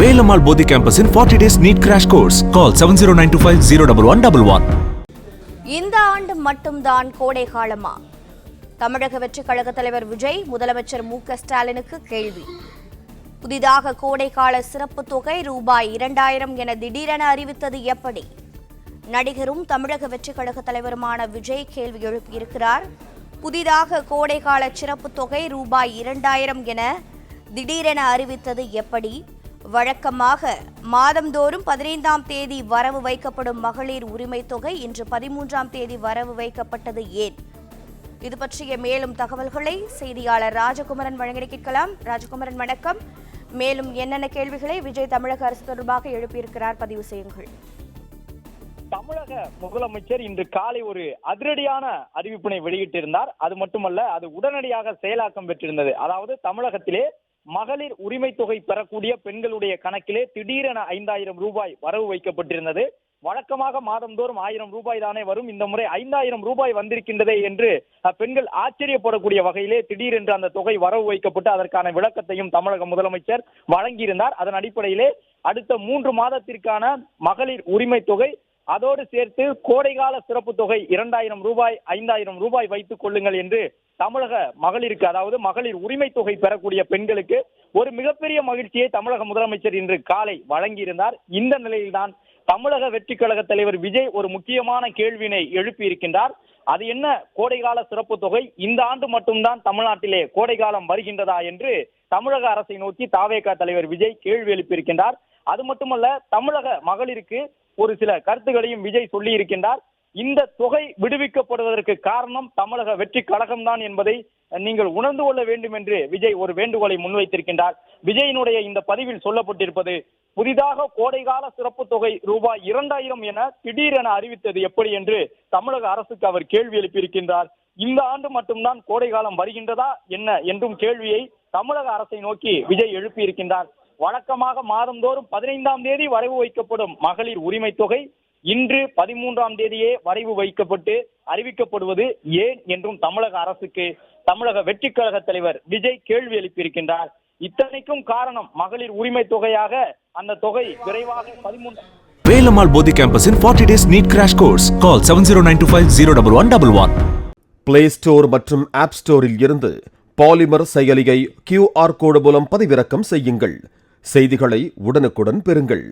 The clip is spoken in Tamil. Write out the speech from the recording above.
Velamal Bodhi campus in 40 days NEET crash course. Call 7092501111. இந்த ஆண்டு மட்டும்தான் கோடை காலமா? தமிழக வெற்றி கழக தலைவர் விஜய் முதலமைச்சர் மு.க.ஸ்டாலினுக்கு கேள்வி. புதிதாக கோடைக்கால சிறப்பு தொகை ரூபாய் 2000 என திடீரென அறிவித்தது எப்படி? நடிகரும் தமிழக வெற்றி கழக தலைவருமான விஜய் கேள்வி எழுப்பியிருக்கிறார். புதிதாக கோடைக்கால சிறப்பு தொகை ரூபாய் 2000 என திடீரென அறிவித்தது எப்படி? வழக்கமாக மாதந்தோறும் 15ஆம் தேதி வரவு வைக்கப்படும் மகளிர் உரிமை தொகை இன்று 13ஆம் தேதி வரவு வைக்கப்பட்டது ஏன்? இது பற்றிய மேலும் தகவல்களை செய்தியாளர் ராஜகுமரன் வழங்கி கேட்கலாம். ராஜகுமரன் வணக்கம். மேலும் என்னென்ன கேள்விகளை விஜய் தமிழக அரசு தொடர்பாக எழுப்பியிருக்கிறார், பதிவு செய்யுங்கள். தமிழக முதலமைச்சர் இன்று காலை ஒரு அதிரடியான அறிவிப்பினை வெளியிட்டிருந்தார். அது மட்டுமல்ல, அது உடனடியாக செயலாக்கம் பெற்றிருந்தது. அதாவது தமிழகத்திலே மகளிர் உரிமை தொகை பெறக்கூடிய பெண்களுடைய கணக்கிலே திடீரென 5000 ரூபாய் வரவு வைக்கப்பட்டிருந்தது. வழக்கமாக மாதந்தோறும் 1000 ரூபாய் தானே வரும், இந்த முறை 5000 ரூபாய் வந்திருக்கின்றதே என்று பெண்கள் ஆச்சரியப்படக்கூடிய வகையிலே திடீரென்று அந்த தொகை வரவு வைக்கப்பட்டு அதற்கான விளக்கத்தையும் தமிழக முதலமைச்சர் வழங்கியிருந்தார். அதன் அடிப்படையிலே அடுத்த 3 மாதத்திற்கான மகளிர் உரிமை தொகை, அதோடு சேர்த்து கோடைகால சிறப்பு தொகை 2000 ரூபாய் 5000 ரூபாய் வைத்துக் கொள்ளுங்கள் என்று தமிழக மகளிருக்கு, அதாவது மகளிர் உரிமை தொகை பெறக்கூடிய பெண்களுக்கு ஒரு மிகப்பெரிய மகிழ்ச்சியை தமிழக முதலமைச்சர் இன்று காலை வழங்கியிருந்தார். இந்த நிலையில்தான் தமிழக வெற்றி கழக தலைவர் விஜய் ஒரு முக்கியமான கேள்வியினை எழுப்பி இருக்கின்றார். அது என்ன, கோடைகால சிறப்பு தொகை இந்த ஆண்டு மட்டும்தான் தமிழ்நாட்டிலே கோடைகாலம் வருகின்றதா என்று தமிழக அரசை நோக்கி தாவேகா தலைவர் விஜய் கேள்வி எழுப்பியிருக்கின்றார். அது மட்டுமல்ல, தமிழக மகளிருக்கு ஒரு சில கருத்துக்களையும் விஜய் சொல்லி இருக்கின்றார். இந்த தொகை விடுவிக்கப்படுவதற்கு காரணம் தமிழக வெற்றி கழகம்தான் என்பதை நீங்கள் உணர்ந்து கொள்ள வேண்டும் என்று விஜய் ஒரு வேண்டுகோளை முன்வைத்திருக்கின்றார். விஜயினுடைய இந்த பதிவில் சொல்லப்பட்டிருப்பது, புதிதாக கோடைகால சிறப்பு தொகை ரூபாய் 2000 என திடீரென அறிவித்தது எப்படி என்று தமிழக அரசுக்கு அவர் கேள்வி எழுப்பியிருக்கின்றார். இந்த ஆண்டு மட்டும்தான் கோடைகாலம் வருகின்றதா என்ன என்றும் கேள்வியை தமிழக அரசை நோக்கி விஜய் எழுப்பியிருக்கின்றார். வழக்கமாக மாதந்தோறும் 15ஆம் தேதி வரவு வைக்கப்படும் மகளிர் உரிமை தொகை இன்று 13ஆம் தேதியே வரவு வைக்கப்பட்டு அறிவிக்கப்படுவது ஏன் என்றும் தமிழக அரசுக்கு தமிழக வெற்றி கழக தலைவர் விஜய் கேள்வி எழுப்பியிருக்கின்றார். இத்தனைக்கும் காரணம் மகளிர் உரிமை தொகையாக அந்த தொகை விரைவாக 13. Velamal Bodhi campus in 40 days NEET crash course. Call 7092501111. Play Store மற்றும் App Storeல் இருந்து பாலிமர் செயலியை QR கோடு மூலம் பதிவிறக்கம் செய்யுங்கள். செய்திகளை உடனுக்குடன் பெறுங்கள்.